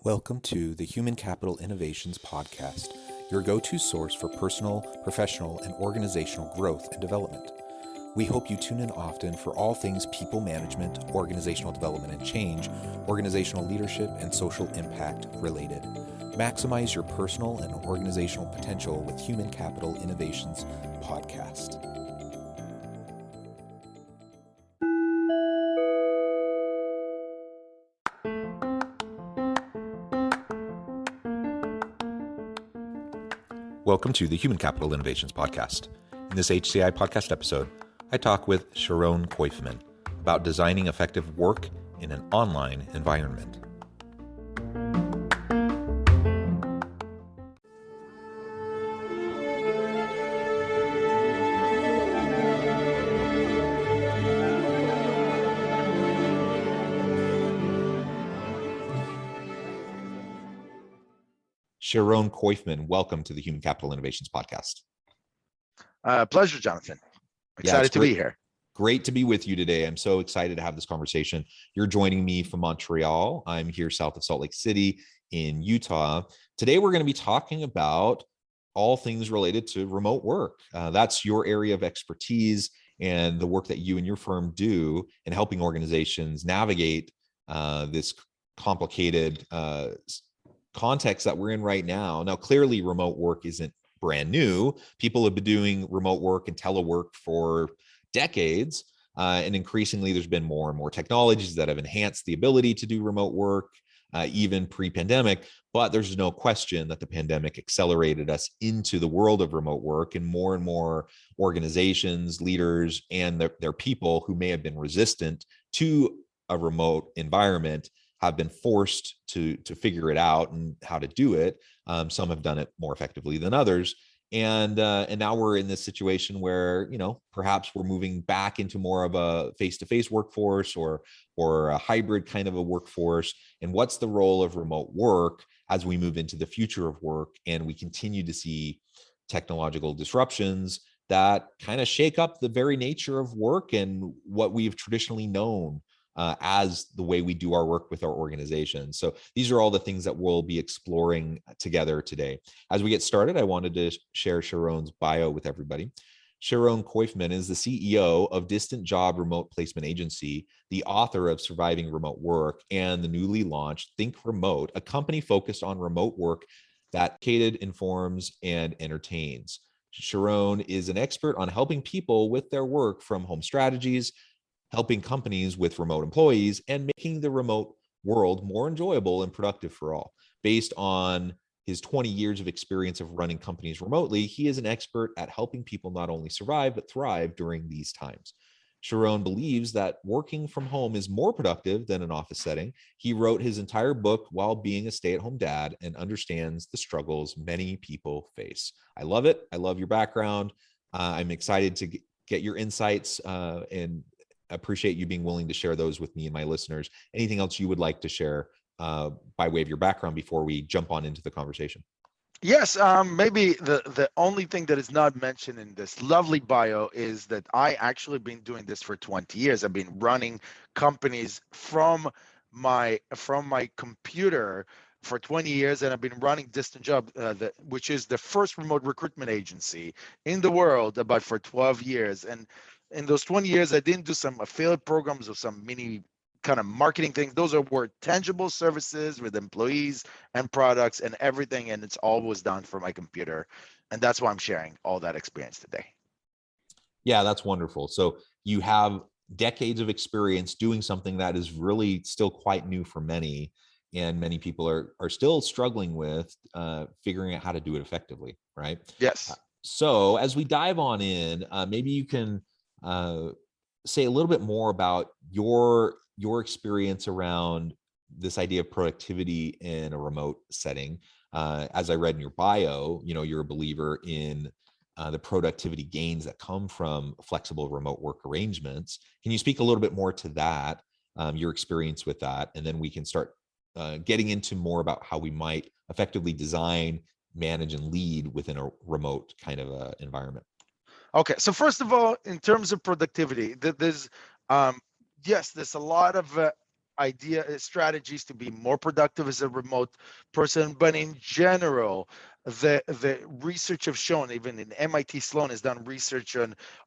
Welcome to the Human Capital Innovations Podcast, your go-to source for personal, professional, and organizational growth and development. We hope you tune in often for all things people management, organizational development and change, organizational leadership, and social impact related. Maximize your personal and organizational potential with Human Capital Innovations Podcast. Welcome to the Human Capital Innovations Podcast. In this HCI podcast episode, I talk with Sharon Koifman about designing effective work in an online environment. Sharon Koifman, welcome to the Human Capital Innovations Podcast. Pleasure, Jonathan. Excited to be here. Great to be with you today. I'm so excited to have this conversation. You're joining me from Montreal. I'm here south of Salt Lake City in Utah. Today, we're going to be talking about all things related to remote work. That's your area of expertise and the work that you and your firm do in helping organizations navigate this complicated context that we're in right now. Now, clearly, remote work isn't brand new. People have been doing remote work and telework for decades. And increasingly, there's been more and more technologies that have enhanced the ability to do remote work, even pre-pandemic. But there's no question that the pandemic accelerated us into the world of remote work, and more organizations, leaders, and their people who may have been resistant to a remote environment have been forced to figure it out and how to do it. Some have done it more effectively than others. And now we're in this situation where, perhaps we're moving back into more of a face-to-face workforce or a hybrid kind of a workforce. And what's the role of remote work as we move into the future of work and we continue to see technological disruptions that kind of shake up the very nature of work and what we've traditionally known as the way we do our work with our organization. So these are all the things that we'll be exploring together today. As we get started, I wanted to share Sharon's bio with everybody. Sharon Koifman is the CEO of Distant Job Remote Placement Agency, the author of Surviving Remote Work, and the newly launched Think Remote, a company focused on remote work that educates, informs, and entertains. Sharon is an expert on helping people with their work from home strategies, helping companies with remote employees, and making the remote world more enjoyable and productive for all. Based on his 20 years of experience of running companies remotely, he is an expert at helping people not only survive, but thrive during these times. Sharon believes that working from home is more productive than an office setting. He wrote his entire book while being a stay-at-home dad and understands the struggles many people face. I love it. I love your background. I'm excited to get your insights and appreciate you being willing to share those with me and my listeners. Anything else you would like to share by way of your background before we jump on into the conversation? Yes, maybe the only thing that is not mentioned in this lovely bio is that I actually been doing this for 20 years. I've been running companies from my computer for 20 years, and I've been running Distant Job, which is the first remote recruitment agency in the world, about for 12 years. And in those 20 years, I didn't do some affiliate programs or some mini kind of marketing things. Those were tangible services with employees and products and everything. And it's always done for my computer. And that's why I'm sharing all that experience today. Yeah, that's wonderful. So you have decades of experience doing something that is really still quite new for many. And many people are still struggling with figuring out how to do it effectively, right? Yes. So as we dive on in, maybe you can say a little bit more about your experience around this idea of productivity in a remote setting. As I read in your bio, you're a believer in the productivity gains that come from flexible remote work arrangements. Can you speak a little bit more to that, your experience with that, and then we can start getting into more about how we might effectively design, manage, and lead within a remote kind of environment? Okay, so first of all, in terms of productivity, there's a lot of strategies to be more productive as a remote person. But in general, the research have shown, even in MIT Sloan has done research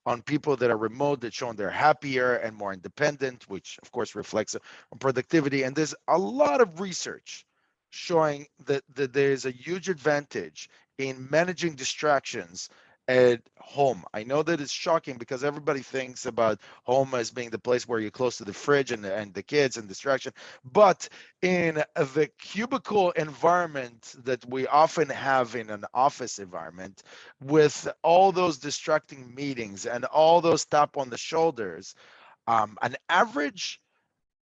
on people that are remote, that shown they're happier and more independent, which of course reflects on productivity. And there's a lot of research showing that there's a huge advantage in managing distractions at home. I know that it's shocking because everybody thinks about home as being the place where you're close to the fridge and the kids and distraction. But in the cubicle environment that we often have in an office environment, with all those distracting meetings and all those tap on the shoulders, an average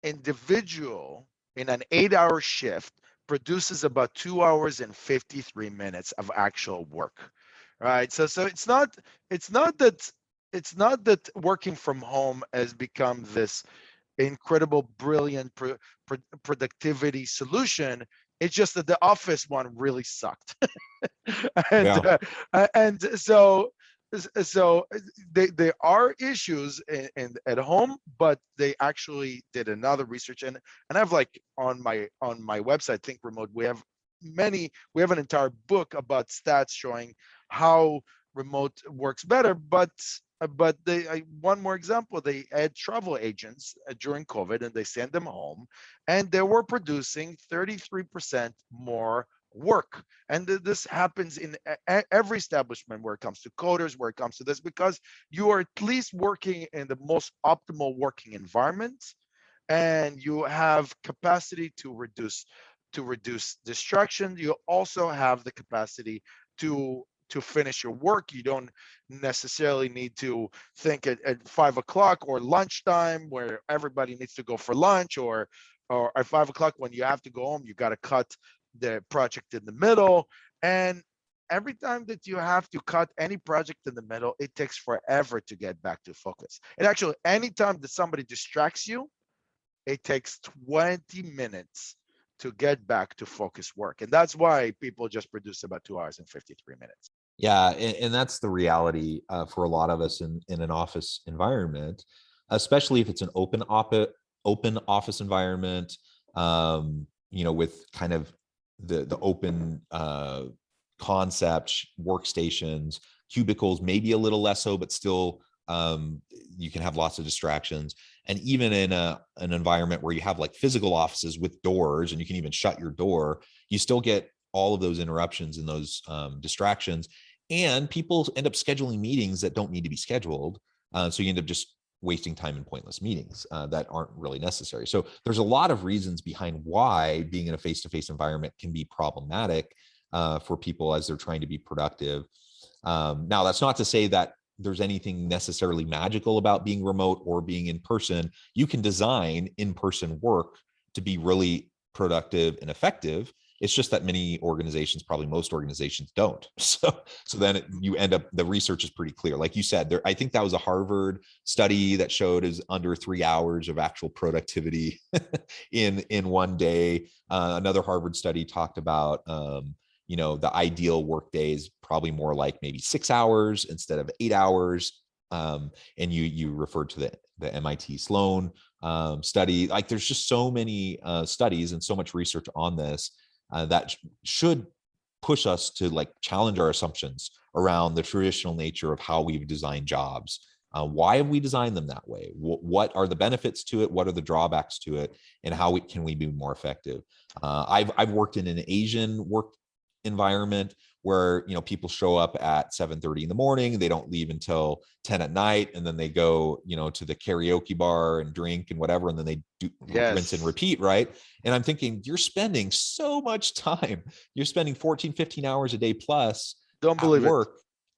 individual in an 8-hour shift produces about 2 hours and 53 minutes of actual work, right? So it's not that working from home has become this incredible, brilliant productivity solution. It's just that the office one really sucked. and Yeah. uh, and so so there are issues at home, but they actually did another research, and I've like on my website Think Remote, we have an entire book about stats showing how remote works better. But one more example, they had travel agents during COVID, and they sent them home, and they were producing 33% more work. And this happens in every establishment where it comes to coders, where it comes to this, because you are at least working in the most optimal working environment, and you have capacity to reduce distraction. You also have the capacity to finish your work. You don't necessarily need to think at 5 o'clock or lunchtime where everybody needs to go for lunch, or at 5 o'clock when you have to go home, you got to cut the project in the middle. And every time that you have to cut any project in the middle, it takes forever to get back to focus. And actually, anytime that somebody distracts you, it takes 20 minutes to get back to focus work. And that's why people just produce about 2 hours and 53 minutes. Yeah, and that's the reality for a lot of us in an office environment, especially if it's an open office environment. With kind of the open concept workstations, cubicles, maybe a little less so, but still you can have lots of distractions. And even in an environment where you have like physical offices with doors, and you can even shut your door, you still get all of those interruptions and those distractions. And people end up scheduling meetings that don't need to be scheduled. So you end up just wasting time in pointless meetings that aren't really necessary. So there's a lot of reasons behind why being in a face-to-face environment can be problematic for people as they're trying to be productive. Now, that's not to say that there's anything necessarily magical about being remote or being in person. You can design in-person work to be really productive and effective. It's just that many organizations, probably most organizations, don't. So then you end up, the research is pretty clear. Like you said, I think that was a Harvard study that showed is under 3 hours of actual productivity in one day. Another Harvard study talked about the ideal workday is probably more like maybe 6 hours instead of 8 hours. And you referred to the MIT Sloan study. Like there's just so many studies and so much research on this that should push us to like challenge our assumptions around the traditional nature of how we've designed jobs. Why have we designed them that way? What are the benefits to it? What are the drawbacks to it? And how can we be more effective? I've worked in an Asian work environment where people show up at 7:30 in the morning, they don't leave until 10 at night, and then they go to the karaoke bar and drink and whatever, and then they do rinse and repeat, right? And I'm thinking, you're spending so much time, you're spending 14 15 hours a day plus Don't believe it.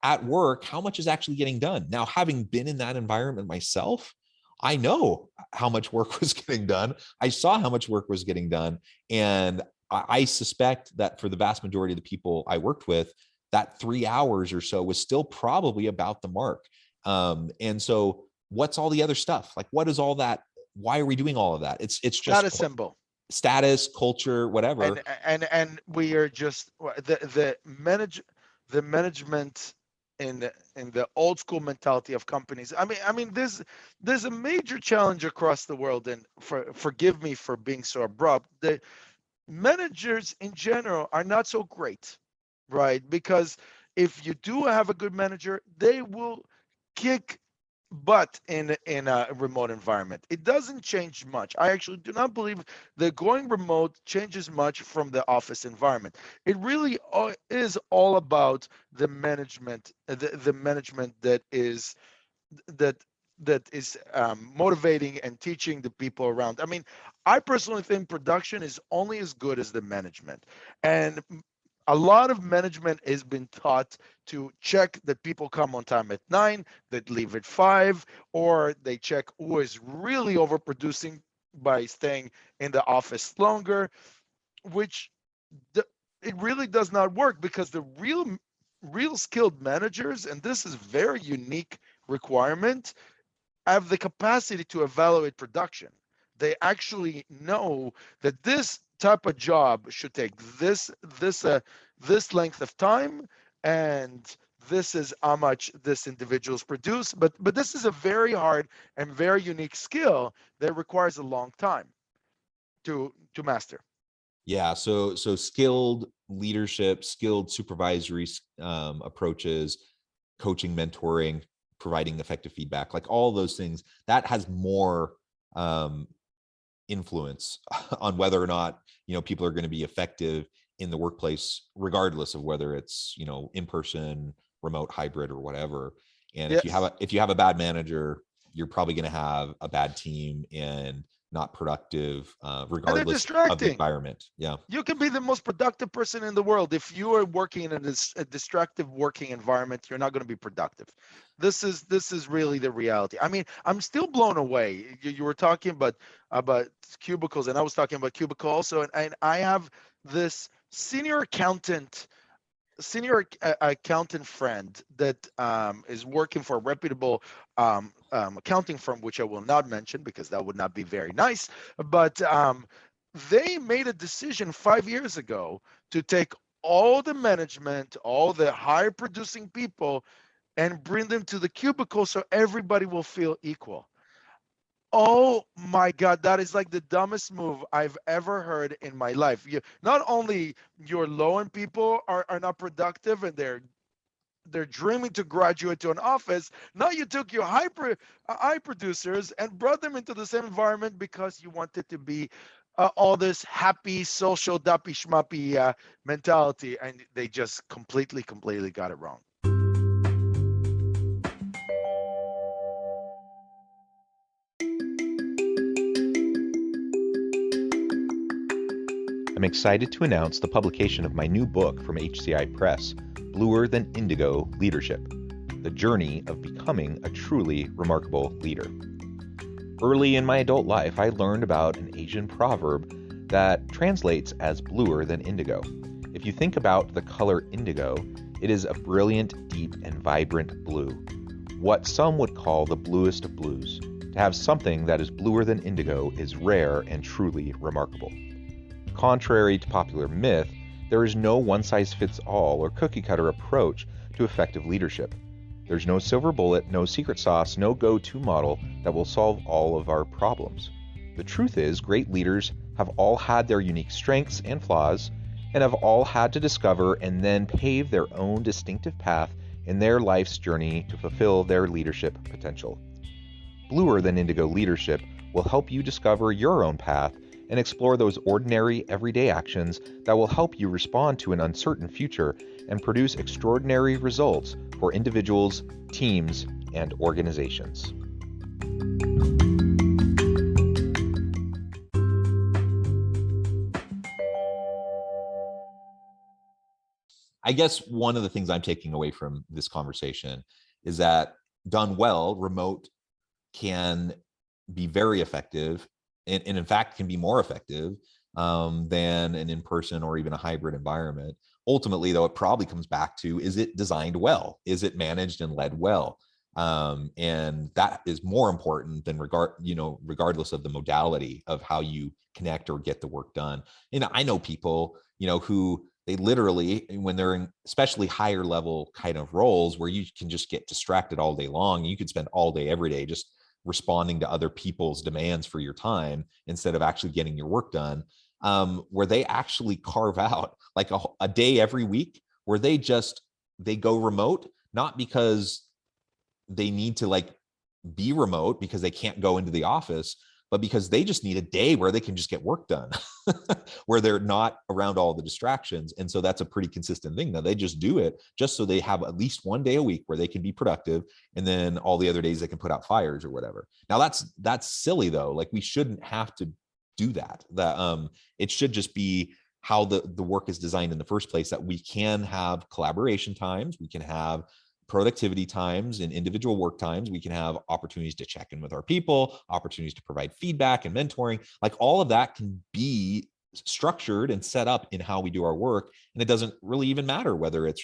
At work. How much is actually getting done? Now, having been in that environment myself, I know how much work was getting done. I saw how much work was getting done, and I suspect that for the vast majority of the people I worked with, that 3 hours or so was still probably about the mark. And so what's all the other stuff? Like, what is all that? Why are we doing all of that? It's just Status symbol. Status, culture, whatever. And we are just the management in the old school mentality of companies. I mean, there's a major challenge across the world, and forgive me for being so abrupt. The managers in general are not so great, right? Because if you do have a good manager, they will kick butt in a remote environment. It doesn't change much. I actually do not believe that going remote changes much from the office environment. It really is all about the management, the management that that is motivating and teaching the people around. I mean, I personally think production is only as good as the management, and a lot of management has been taught to check that people come on time at 9, that leave at 5, or they check who is really overproducing by staying in the office longer, which the, it really does not work, because the real skilled managers, and this is very unique requirement, have the capacity to evaluate production. They actually know that this type of job should take this length of time, and this is how much this individual's produce. But this is a very hard and very unique skill that requires a long time to master. Yeah, so skilled leadership, skilled supervisory approaches, coaching, mentoring, providing effective feedback, like all those things, that has more influence on whether or not people are going to be effective in the workplace, regardless of whether it's in person, remote, hybrid, or whatever. And Yes. if you have a bad manager, you're probably going to have a bad team and not productive, And they're regardless of the distracting. environment. Yeah. You can be the most productive person in the world. If you are working in a distractive working environment, you're not going to be productive. This is really the reality. I mean, I'm still blown away. You were talking about cubicles, and I was talking about cubicle also, and I have this senior accountant friend that is working for a reputable accounting firm, which I will not mention because that would not be very nice. But they made a decision 5 years ago to take all the management, all the high producing people, and bring them to the cubicle so everybody will feel equal. Oh my God, that is like the dumbest move I've ever heard in my life. Not only your low end people are not productive, and they're dreaming to graduate to an office. Now you took your high producers and brought them into the same environment because you wanted to be all this happy social dappy schmappy mentality, and they just completely got it wrong. I'm excited to announce the publication of my new book from HCI Press, Bluer Than Indigo Leadership: The Journey of Becoming a Truly Remarkable Leader. Early in my adult life, I learned about an Asian proverb that translates as bluer than indigo. If you think about the color indigo, it is a brilliant, deep, and vibrant blue, what some would call the bluest of blues. To have something that is bluer than indigo is rare and truly remarkable. Contrary to popular myth, there is no one-size-fits-all or cookie-cutter approach to effective leadership. There's no silver bullet, no secret sauce, no go-to model that will solve all of our problems. The truth is, great leaders have all had their unique strengths and flaws, and have all had to discover and then pave their own distinctive path in their life's journey to fulfill their leadership potential. Bluer Than Indigo Leadership will help you discover your own path and explore those ordinary, everyday actions that will help you respond to an uncertain future and produce extraordinary results for individuals, teams, and organizations. I guess one of the things I'm taking away from this conversation is that, done well, remote can be very effective, and in fact can be more effective than an in-person or even a hybrid environment. Ultimately, though, it probably comes back to, is it designed well? Is it managed and led well? And that is more important than regardless of the modality of how you connect or get the work done. I know people, who they literally, when they're in especially higher level kind of roles where you can just get distracted all day long, you could spend all day, every day, just responding to other people's demands for your time instead of actually getting your work done. Where they actually carve out like a day every week where they go remote, not because they need to like be remote because they can't go into the office, but because they just need a day where they can just get work done, where they're not around all the distractions. And so that's a pretty consistent thing that they just do it just so they have at least one day a week where they can be productive. And then all the other days they can put out fires or whatever. Now that's silly though. Like we shouldn't have to do that. It should just be how the work is designed in the first place, that we can have collaboration times, we can have productivity times and individual work times, we can have opportunities to check in with our people, opportunities to provide feedback and mentoring. Like all of that can be structured and set up in how we do our work. And it doesn't really even matter whether it's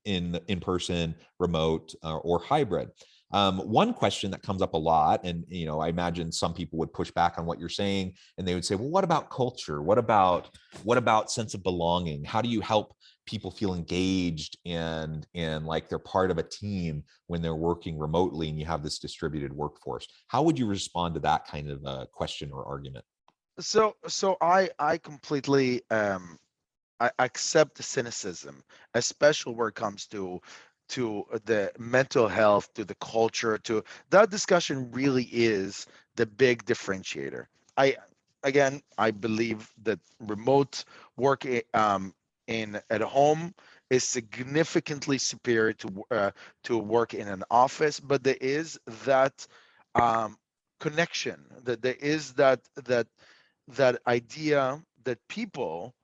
in person, remote, or hybrid. One question that comes up a lot, and I imagine some people would push back on what you're saying, and they would say, well, what about culture? What about sense of belonging? How do you help people feel engaged and like they're part of a team when they're working remotely and you have this distributed workforce? How would you respond to that kind of question or argument? So I completely I accept the cynicism, especially where it comes to the mental health, to the culture, to that discussion really is the big differentiator. I Again, I believe that remote work in at home is significantly superior to work in an office, but there is that um, connection, that there is that idea that people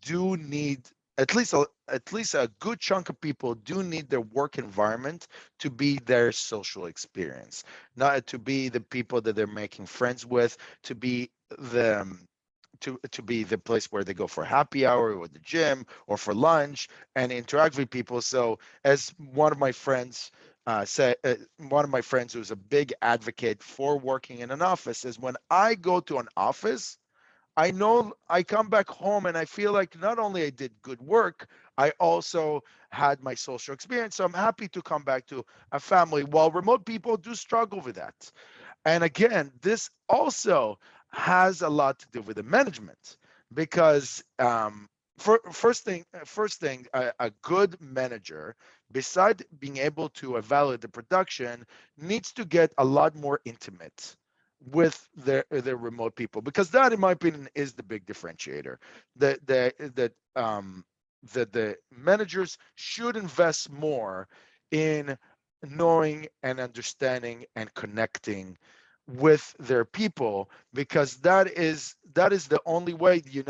do need, at least a good chunk of people do need their work environment to be their social experience, not to be the people that they're making friends with, to be the to be the place where they go for happy hour or the gym or for lunch and interact with people. So as one of my friends said, one of my friends who's a big advocate for working in an office says, when I go to an office, I know I come back home and I feel like not only I did good work, I also had my social experience. So I'm happy to come back to a family. While remote people do struggle with that. And again, this also has a lot to do with the management because first thing, a good manager, beside being able to evaluate the production, needs to get a lot more intimate with their remote people, because that, in my opinion, is the big differentiator. The managers should invest more in knowing and understanding and connecting with their people, because that is the only way you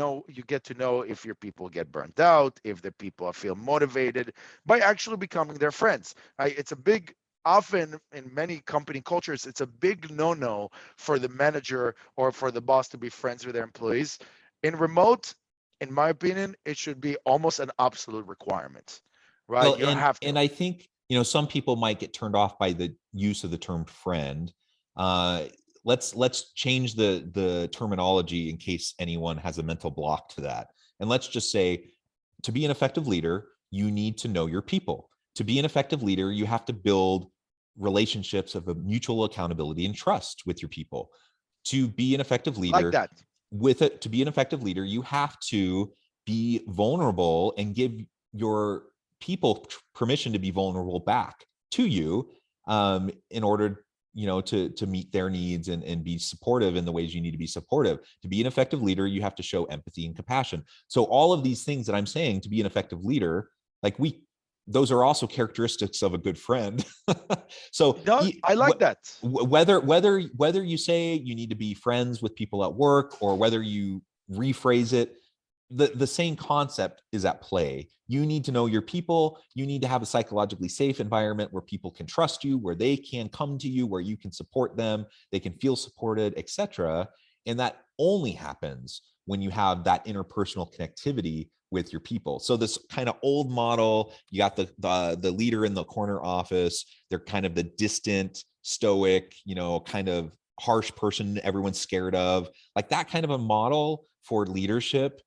get to know if your people get burnt out, if the people feel motivated, by actually becoming their friends. It's a big, often in many company cultures, it's a big no-no for the manager or for the boss to be friends with their employees. In remote, in my opinion, it should be almost an absolute requirement, right? Well, You have to. and I think some people might get turned off by the use of the term friend. Uh, let's change the terminology in case anyone has a mental block to that, and let's just say, to be an effective leader, you need to know your people. To be an effective leader, you have to build relationships of a mutual accountability and trust with your people. To be an effective Like leader, that. to be an effective leader, you have to be vulnerable and give your people permission to be vulnerable back to you, in order to meet their needs and be supportive in the ways you need to be supportive. To be an effective leader, you have to show empathy and compassion. So all of these things that I'm saying, to be an effective leader, like those are also characteristics of a good friend. So No, I like that. whether you say you need to be friends with people at work, or whether you rephrase it, the same concept is at play. You need to know your people. You need to have a psychologically safe environment where people can trust you, where they can come to you, where you can support them, they can feel supported, etc. And that only happens when you have that interpersonal connectivity with your people. So this kind of old model, you got the leader in the corner office. They're kind of the distant, stoic, kind of harsh person everyone's scared of. Like that kind of a model for leadership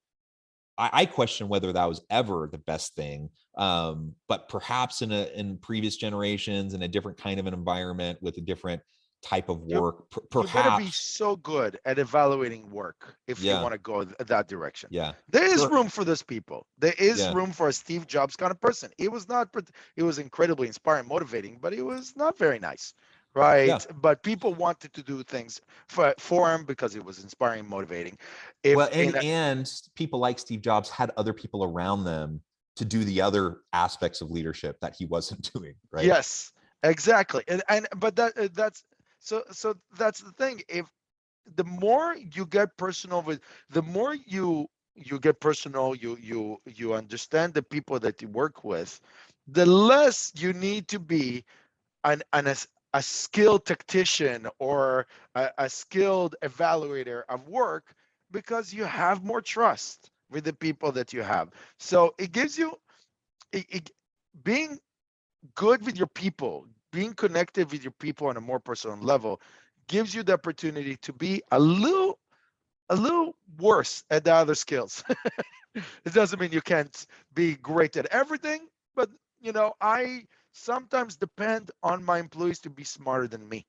I question whether that was ever the best thing. But perhaps in previous generations, in a different kind of an environment with a different type of You work, you better be perhaps. so good at evaluating work if you Yeah, want to go that direction. yeah, There is per, room for those people. There is yeah, room for a Steve Jobs kind of person. It was not, it was incredibly inspiring, motivating, but it was not very nice, yeah. right? But people wanted to do things for him because it was inspiring, motivating. Well, If and in a, people like Steve Jobs had other people around them to do the other aspects of leadership that he wasn't doing, right? yes, exactly, and but that's so that's the thing. If the more you get personal with, the more you get personal, you understand the people that you work with, the less you need to be an a skilled tactician or a skilled evaluator of work, because you have more trust with the people that you have. So it gives you being good with your people, being connected with your people on a more personal level, gives you the opportunity to be a little worse at the other skills. It doesn't mean you can't be great at everything, but I sometimes depend on my employees to be smarter than me.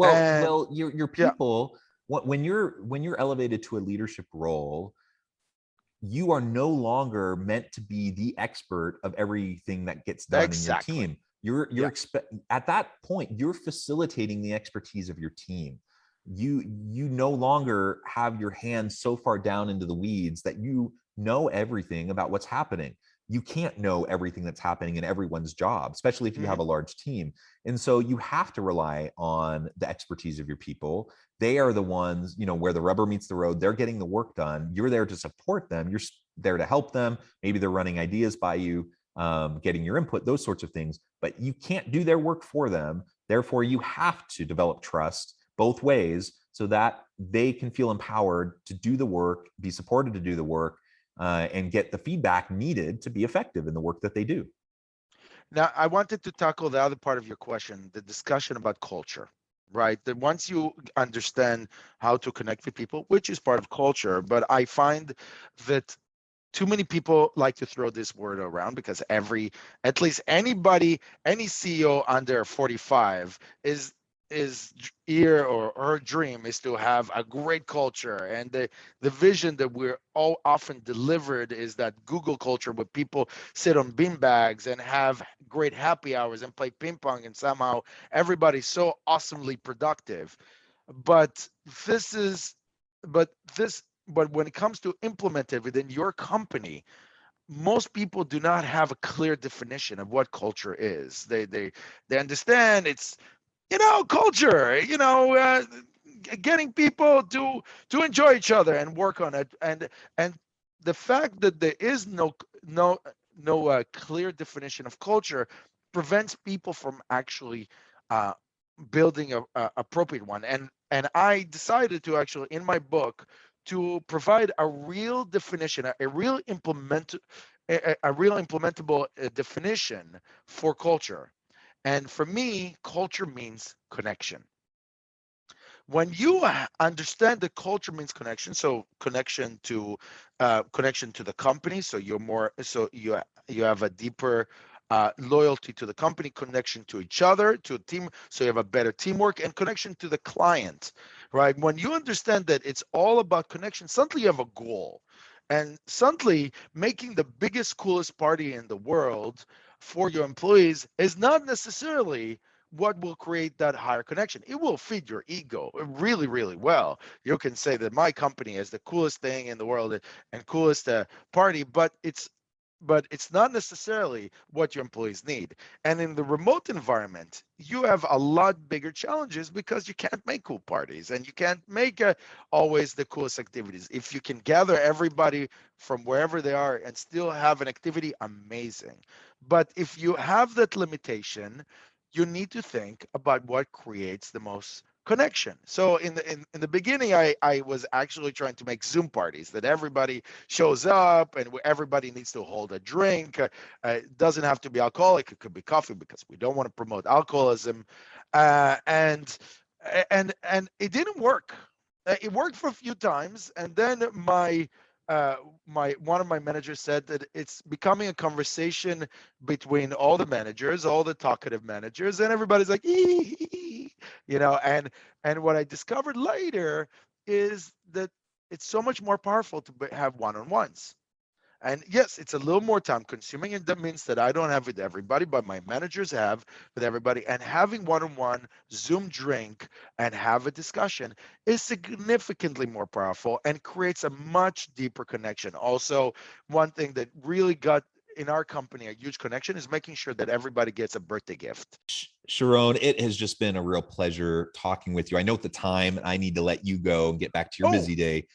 And Well, your yeah, people, when you're elevated to a leadership role, you are no longer meant to be the expert of everything that gets done in your exactly. team. Yeah. At that point, you're facilitating the expertise of your team. You no longer have your hands so far down into the weeds that you know everything about what's happening. You can't know everything that's happening in everyone's job, especially if you have Mhm. a large team. And so you have to rely on the expertise of your people. They are the ones, where the rubber meets the road. They're getting the work done. You're there to support them. You're there to help them. Maybe they're running ideas by you, getting your input, those sorts of things. But you can't do their work for them. Therefore, you have to develop trust both ways so that they can feel empowered to do the work, be supported to do the work, and get the feedback needed to be effective in the work that they do. Now, I wanted to tackle the other part of your question, the discussion about culture, right? That once you understand how to connect with people, which is part of culture, but I find that too many people like to throw this word around because at least any CEO under 45 is ear or her dream is to have a great culture, and the vision that we're all often delivered is that Google culture where people sit on bean bags and have great happy hours and play ping pong, and somehow everybody's so awesomely productive. But this is but this but when it comes to implement it within your company, most people do not have a clear definition of what culture is. They understand it's culture, getting people to enjoy each other and work on it, and the fact that there is no clear definition of culture prevents people from actually uh, building a appropriate one. And I decided to actually in my book to provide a real definition, a real a real implementable definition for culture. And for me, culture means connection. When you understand that culture means connection, so connection to the company, so you have a deeper loyalty to the company, connection to each other, to a team, so you have a better teamwork, and connection to the client, right? When you understand that it's all about connection, suddenly you have a goal, and suddenly making the biggest, coolest party in the world for your employees is not necessarily what will create that higher connection. It will feed your ego really, really well. You can say that my company is the coolest thing in the world and coolest party, but it's not necessarily what your employees need. And in the remote environment, you have a lot bigger challenges because you can't make cool parties and you can't make always the coolest activities. If you can gather everybody from wherever they are and still have an activity, amazing. But if you have that limitation, you need to think about what creates the most connection. So in the beginning, I was actually trying to make Zoom parties that everybody shows up and everybody needs to hold a drink. It doesn't have to be alcoholic; it could be coffee because we don't want to promote alcoholism. And it didn't work. It worked for a few times, and then one of my managers said that it's becoming a conversation between all the managers, all the talkative managers, and everybody's like, and what I discovered later is that it's so much more powerful to have one-on-ones. And yes, it's a little more time consuming, and that means that I don't have with everybody, but my managers have with everybody. And having one-on-one Zoom drink and have a discussion is significantly more powerful and creates a much deeper connection. Also, one thing that really got in our company a huge connection is making sure that everybody gets a birthday gift. Sharon, it has just been a real pleasure talking with you. I know at the time I need to let you go and get back to your busy day.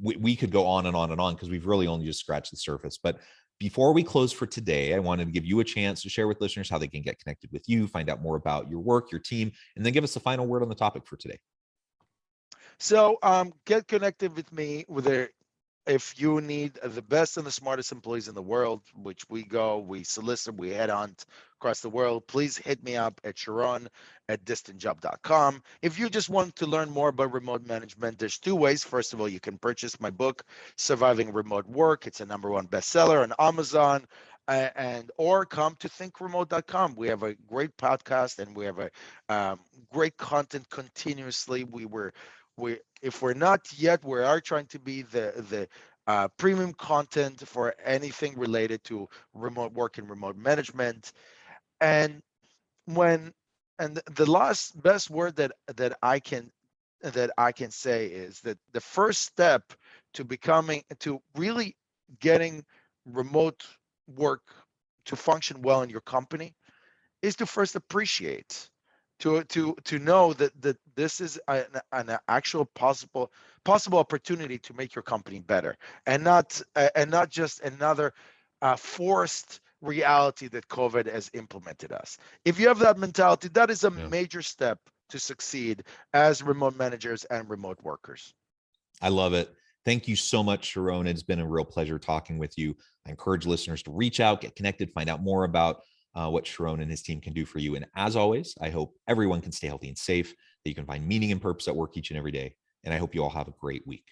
We could go on and on and on because we've really only just scratched the surface. But before we close for today, I wanted to give you a chance to share with listeners how they can get connected with you, find out more about your work, your team, and then give us a final word on the topic for today. So get connected with me if you need the best and the smartest employees in the world, which we solicit, we headhunt across the world, please hit me up at Sharon at distantjob.com. If you just want to learn more about remote management, there's two ways. First of all, you can purchase my book, Surviving Remote Work. It's a #1 bestseller on Amazon. Or come to thinkremote.com. We have a great podcast and we have a great content continuously. If we're not yet, we are trying to be the premium content for anything related to remote work and remote management. And the last best word that I can say is that the first step to really getting remote work to function well in your company is to first appreciate, to know that this is an actual possible opportunity to make your company better, and not just another forced reality that COVID has implemented us. If you have that mentality, that is a major step to succeed as remote managers and remote workers. I love it. Thank you so much, Sharon. It's been a real pleasure talking with you. I encourage listeners to reach out, get connected, find out more about what Sharon and his team can do for you. And as always, I hope everyone can stay healthy and safe, that you can find meaning and purpose at work each and every day. And I hope you all have a great week.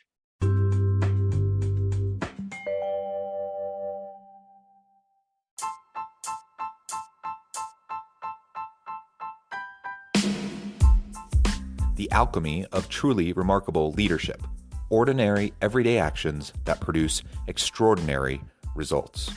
The alchemy of truly remarkable leadership. Ordinary, everyday actions that produce extraordinary results.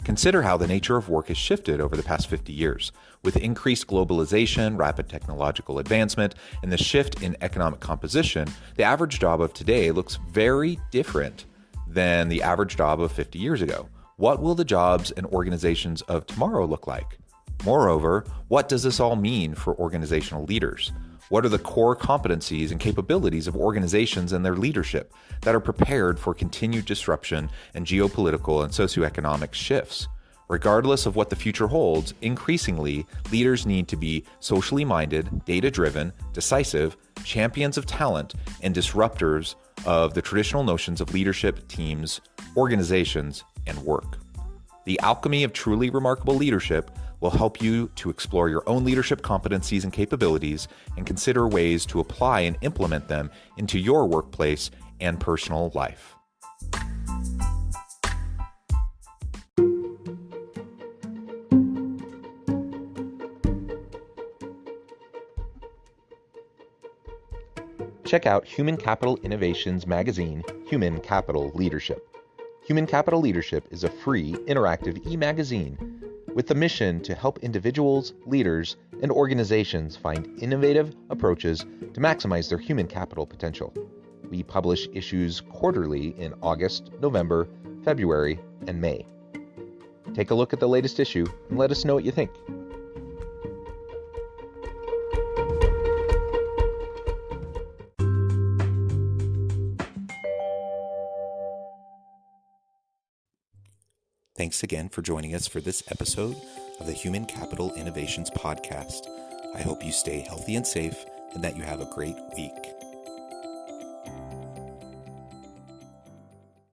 Consider how the nature of work has shifted over the past 50 years. With increased globalization, rapid technological advancement, and the shift in economic composition, the average job of today looks very different than the average job of 50 years ago. What will the jobs and organizations of tomorrow look like? Moreover, what does this all mean for organizational leaders? What are the core competencies and capabilities of organizations and their leadership that are prepared for continued disruption and geopolitical and socioeconomic shifts? Regardless of what the future holds, increasingly, leaders need to be socially minded, data-driven, decisive, champions of talent, and disruptors of the traditional notions of leadership, teams, organizations, and work. The alchemy of truly remarkable leadership will help you to explore your own leadership competencies and capabilities and consider ways to apply and implement them into your workplace and personal life. Check out Human Capital Innovations magazine, Human Capital Leadership. Human Capital Leadership is a free, interactive e-magazine with the mission to help individuals, leaders, and organizations find innovative approaches to maximize their human capital potential. We publish issues quarterly in August, November, February, and May. Take a look at the latest issue and let us know what you think. Thanks again for joining us for this episode of the Human Capital Innovations Podcast. I hope you stay healthy and safe and that you have a great week.